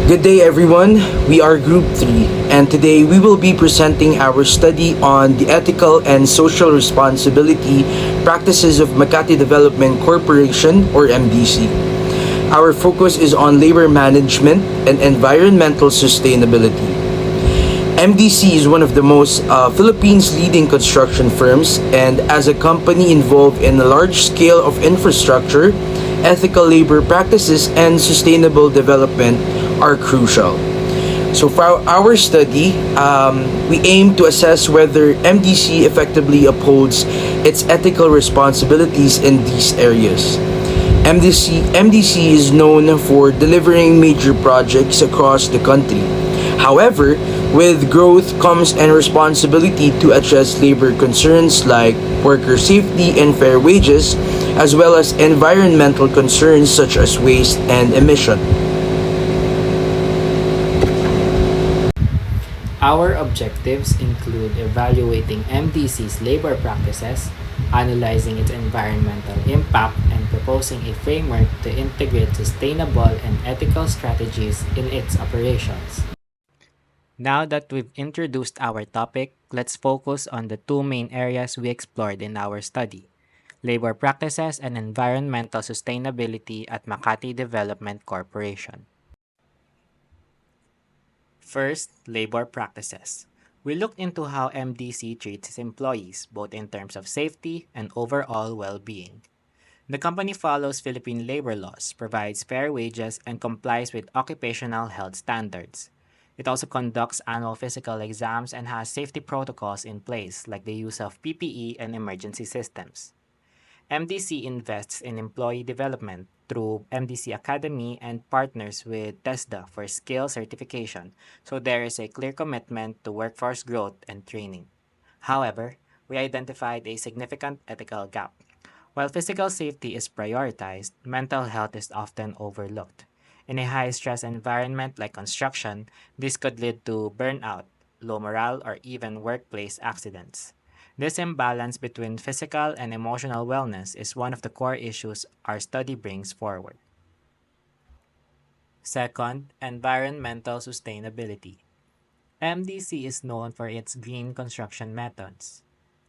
Good day, everyone. We are Group 3, and today we will be presenting our study on the ethical and social responsibility practices of Makati Development Corporation, or MDC. Our focus is on labor management and environmental sustainability. MDC is one of the most Philippines' leading construction firms, and as a company involved in a large scale of infrastructure, ethical labor practices and sustainable development are crucial. So for our study, we aim to assess whether MDC effectively upholds its ethical responsibilities in these areas. MDC is known for delivering major projects across the country. However, with growth comes a responsibility to address labor concerns like worker safety and fair wages, as well as environmental concerns such as waste and emission. Our objectives include evaluating MDC's labor practices, analyzing its environmental impact, and proposing a framework to integrate sustainable and ethical strategies in its operations. Now that we've introduced our topic, let's focus on the two main areas we explored in our study: labor practices and environmental sustainability at Makati Development Corporation. First, labor practices. We looked into how MDC treats its employees, both in terms of safety and overall well-being. The company follows Philippine labor laws, provides fair wages, and complies with occupational health standards. It also conducts annual physical exams and has safety protocols in place, like the use of PPE and emergency systems. MDC invests in employee development through MDC Academy and partners with TESDA for skill certification, so there is a clear commitment to workforce growth and training. However, we identified a significant ethical gap. While physical safety is prioritized, mental health is often overlooked. In a high-stress environment like construction, this could lead to burnout, low morale, or even workplace accidents. This imbalance between physical and emotional wellness is one of the core issues our study brings forward. Second, environmental sustainability. MDC is known for its green construction methods.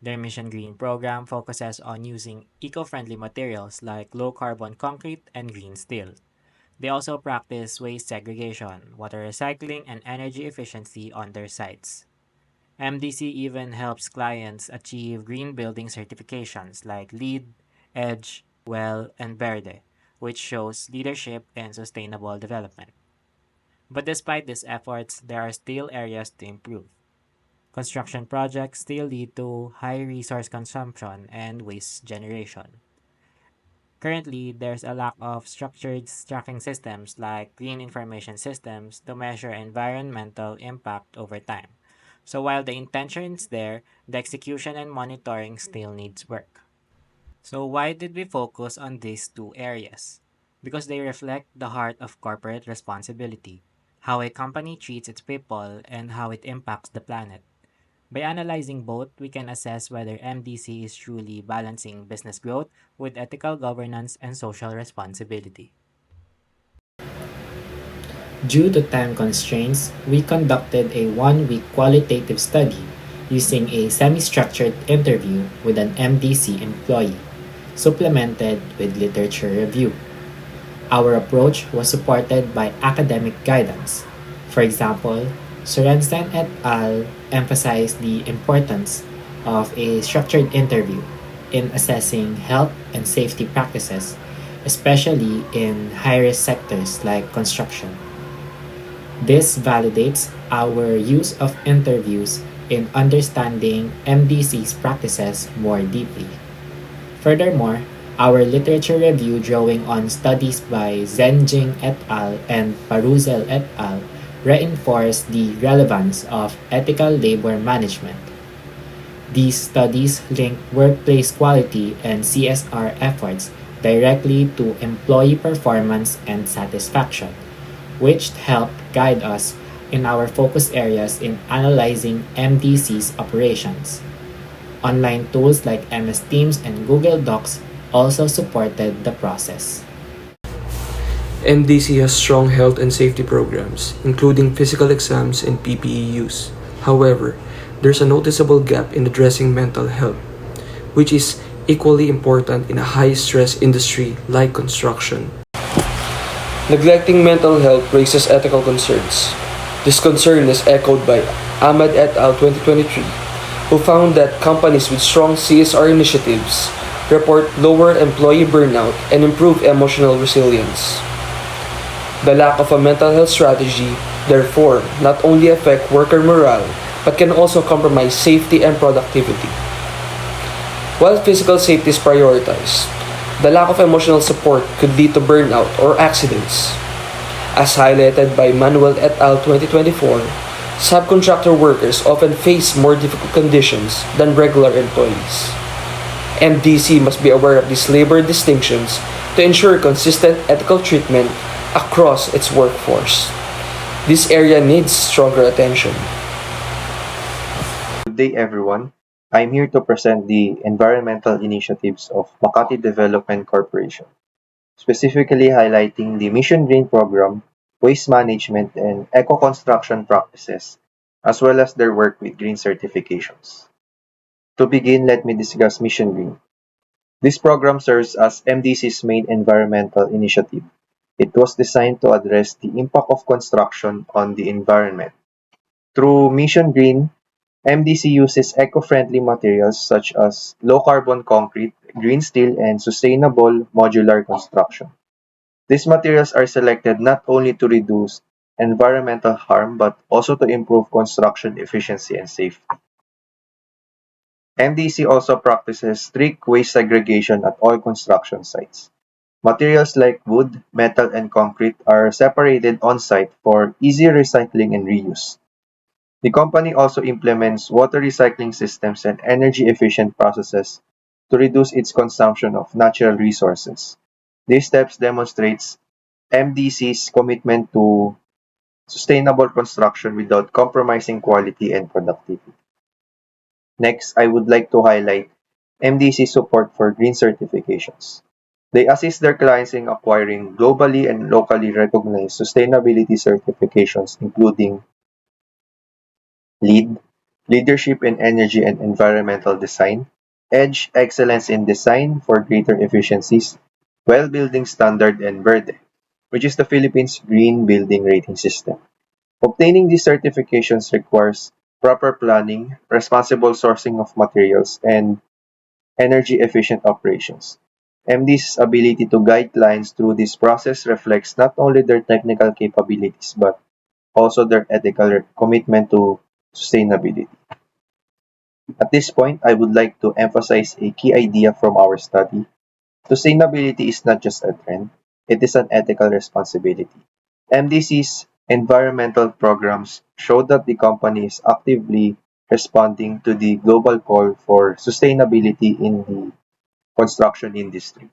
Their Mission Green program focuses on using eco-friendly materials like low-carbon concrete and green steel. They also practice waste segregation, water recycling, and energy efficiency on their sites. MDC even helps clients achieve green building certifications like LEED, EDGE, WELL, and Verde, which shows leadership in sustainable development. But despite these efforts, there are still areas to improve. Construction projects still lead to high resource consumption and waste generation. Currently, there's a lack of structured tracking systems like green information systems to measure environmental impact over time. So while the intention is there, the execution and monitoring still needs work. So why did we focus on these two areas? Because they reflect the heart of corporate responsibility, how a company treats its people and how it impacts the planet. By analyzing both, we can assess whether MDC is truly balancing business growth with ethical governance and social responsibility. Due to time constraints, we conducted a one-week qualitative study using a semi-structured interview with an MDC employee, supplemented with literature review. Our approach was supported by academic guidance. For example, Sorensen et al. Emphasized the importance of a structured interview in assessing health and safety practices, especially in high-risk sectors like construction. This validates our use of interviews in understanding MDC's practices more deeply. Furthermore, our literature review drawing on studies by Zenjing et al. And Paruzel et al. Reinforce the relevance of ethical labor management. These studies link workplace quality and CSR efforts directly to employee performance and satisfaction, which helped guide us in our focus areas in analyzing MDC's operations. Online tools like MS Teams and Google Docs also supported the process. MDC has strong health and safety programs, including physical exams and PPE use. However, there's a noticeable gap in addressing mental health, which is equally important in a high-stress industry like construction. Neglecting mental health raises ethical concerns. This concern is echoed by Ahmed et al. 2023, who found that companies with strong CSR initiatives report lower employee burnout and improve emotional resilience. The lack of a mental health strategy, therefore, not only affect worker morale, but can also compromise safety and productivity. While physical safety is prioritized, the lack of emotional support could lead to burnout or accidents. As highlighted by Manuel et al. 2024, subcontractor workers often face more difficult conditions than regular employees. MDC must be aware of these labor distinctions to ensure consistent ethical treatment across its workforce. This area needs stronger attention. Good day, everyone. I'm here to present the environmental initiatives of Makati Development Corporation, specifically highlighting the Mission Green program, waste management, and eco-construction practices, as well as their work with green certifications. To begin, let me discuss Mission Green. This program serves as MDC's main environmental initiative. It was designed to address the impact of construction on the environment. Through Mission Green, MDC uses eco-friendly materials such as low-carbon concrete, green steel, and sustainable modular construction. These materials are selected not only to reduce environmental harm but also to improve construction efficiency and safety. MDC also practices strict waste segregation at all construction sites. Materials like wood, metal, and concrete are separated on-site for easy recycling and reuse. The company also implements water recycling systems and energy-efficient processes to reduce its consumption of natural resources. These steps demonstrates MDC's commitment to sustainable construction without compromising quality and productivity. Next, I would like to highlight MDC's support for green certifications. They assist their clients in acquiring globally and locally recognized sustainability certifications, including LEED, Leadership in Energy and Environmental Design; EDGE, Excellence in Design for Greater Efficiencies; WELL Building Standard; and VERDE, which is the Philippines' Green Building Rating System. Obtaining these certifications requires proper planning, responsible sourcing of materials, and energy-efficient operations. MD's ability to guide clients through this process reflects not only their technical capabilities but also their ethical commitment to sustainability. At this point, I would like to emphasize a key idea from our study. Sustainability is not just a trend, it is an ethical responsibility. MDC's environmental programs show that the company is actively responding to the global call for sustainability in the construction industry.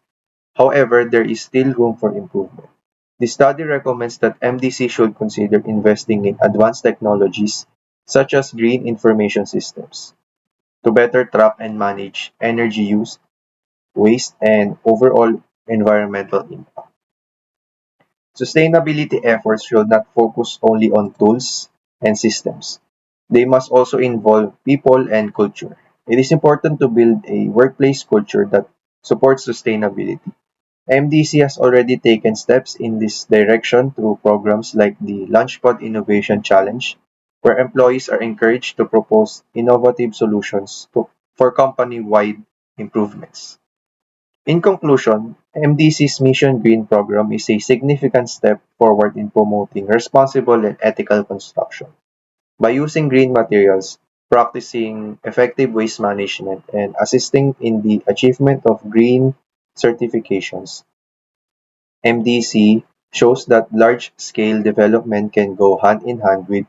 However, there is still room for improvement. The study recommends that MDC should consider investing in advanced technologies such as green information systems to better track and manage energy use, waste, and overall environmental impact. Sustainability efforts should not focus only on tools and systems. They must also involve people and culture. It is important to build a workplace culture that supports sustainability. MDC has already taken steps in this direction through programs like the Launchpad Innovation Challenge, where employees are encouraged to propose innovative solutions for company-wide improvements. In conclusion, MDC's Mission Green program is a significant step forward in promoting responsible and ethical construction. By using green materials, practicing effective waste management, and assisting in the achievement of green certifications, MDC shows that large-scale development can go hand in hand with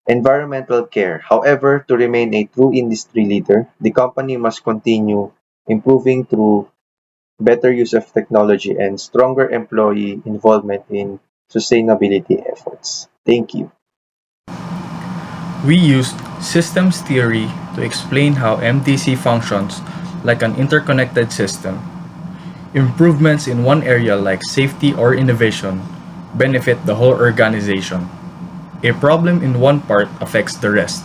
environmental care. However, to remain a true industry leader, the company must continue improving through better use of technology and stronger employee involvement in sustainability efforts. Thank you. We used systems theory to explain how MDC functions like an interconnected system. Improvements in one area like safety or innovation benefit the whole organization. A problem in one part affects the rest.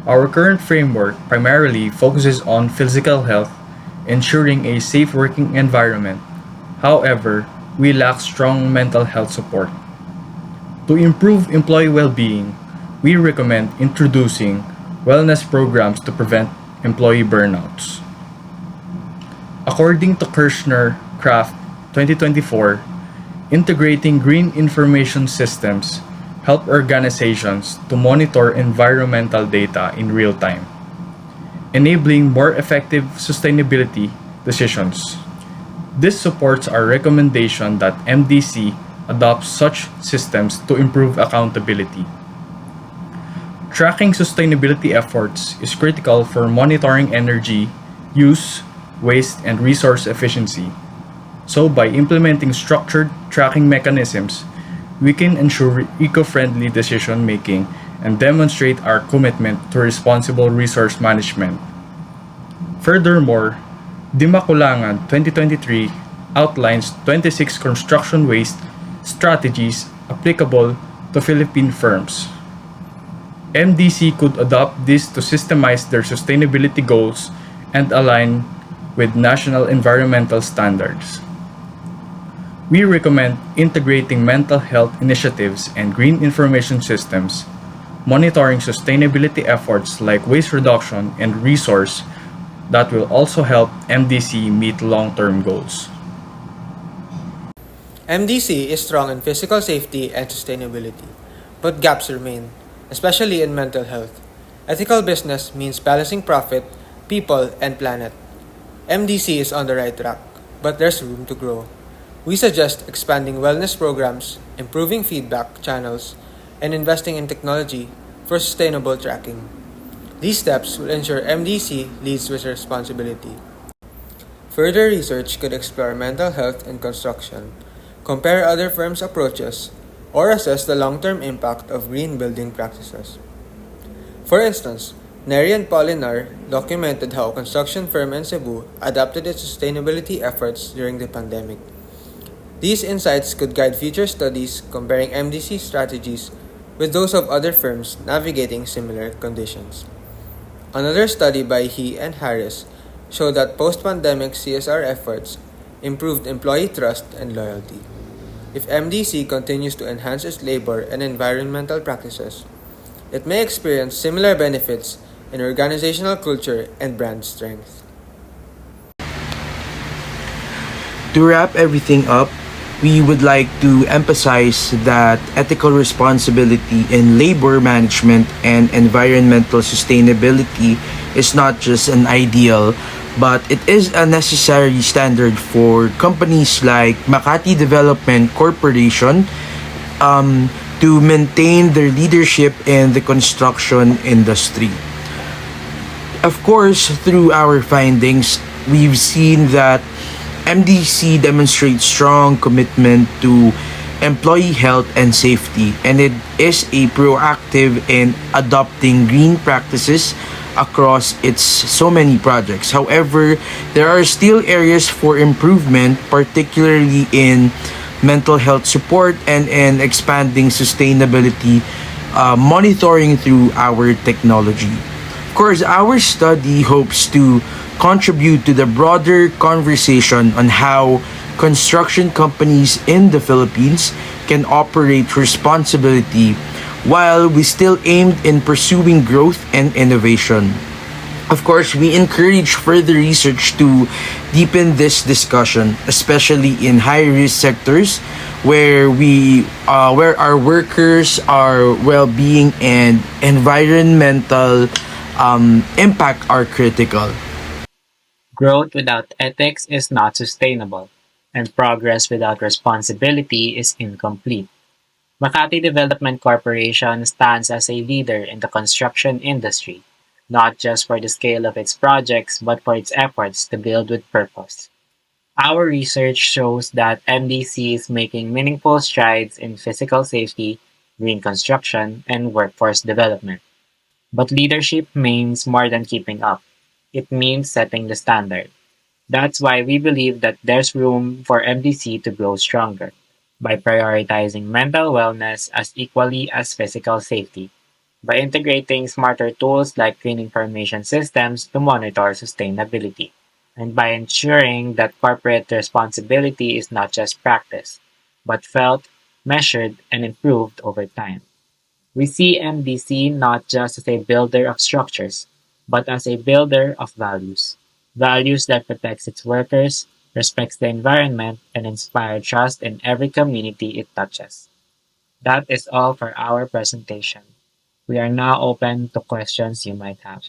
Our current framework primarily focuses on physical health, ensuring a safe working environment. However, we lack strong mental health support. To improve employee well-being, we recommend introducing wellness programs to prevent employee burnouts. According to Kirshner Kraft 2024, integrating green information systems help organizations to monitor environmental data in real time, enabling more effective sustainability decisions. This supports our recommendation that MDC adopts such systems to improve accountability. Tracking sustainability efforts is critical for monitoring energy use, waste, and resource efficiency. So, by implementing structured tracking mechanisms, we can ensure eco-friendly decision making and demonstrate our commitment to responsible resource management. Furthermore, Dimakulangan 2023 outlines 26 construction waste strategies applicable to Philippine firms. MDC could adopt this to systemize their sustainability goals and align with national environmental standards. We recommend integrating mental health initiatives and green information systems, monitoring sustainability efforts like waste reduction and resource that will also help MDC meet long-term goals. MDC is strong in physical safety and sustainability, but gaps remain, especially in mental health. Ethical business means balancing profit, people, and planet. MDC is on the right track, but there's room to grow. We suggest expanding wellness programs, improving feedback channels, and investing in technology for sustainable tracking. These steps will ensure MDC leads with responsibility. Further research could explore mental health in construction, compare other firms' approaches, or assess the long-term impact of green building practices. For instance, Neri and Polinar documented how a construction firm in Cebu adapted its sustainability efforts during the pandemic. These insights could guide future studies comparing MDC strategies with those of other firms navigating similar conditions. Another study by He and Harris showed that post-pandemic CSR efforts improved employee trust and loyalty. If MDC continues to enhance its labor and environmental practices, it may experience similar benefits in organizational culture and brand strength. To wrap everything up, we would like to emphasize that ethical responsibility in labor management and environmental sustainability is not just an ideal, but it is a necessary standard for companies like Makati Development Corporation to maintain their leadership in the construction industry. Of course, through our findings, we've seen that MDC demonstrates strong commitment to employee health and safety, and it is a proactive in adopting green practices across its so many projects. However, there are still areas for improvement, particularly in mental health support and in expanding sustainability monitoring through our technology. Of course, our study hopes to contribute to the broader conversation on how construction companies in the Philippines can operate responsibility while we still aimed in pursuing growth and innovation. Of course, we encourage further research to deepen this discussion, especially in high-risk sectors where our workers, our well-being, and environmental impact are critical. Growth without ethics is not sustainable, and progress without responsibility is incomplete. Makati Development Corporation stands as a leader in the construction industry, not just for the scale of its projects, but for its efforts to build with purpose. Our research shows that MDC is making meaningful strides in physical safety, green construction, and workforce development. But leadership means more than keeping up. It means setting the standard. That's why we believe that there's room for MDC to grow stronger, by prioritizing mental wellness as equally as physical safety, by integrating smarter tools like green information systems to monitor sustainability, and by ensuring that corporate responsibility is not just practiced, but felt, measured, and improved over time. We see MDC not just as a builder of structures, but as a builder of values. Values that protects its workers, respects the environment, and inspire trust in every community it touches. That is all for our presentation. We are now open to questions you might have.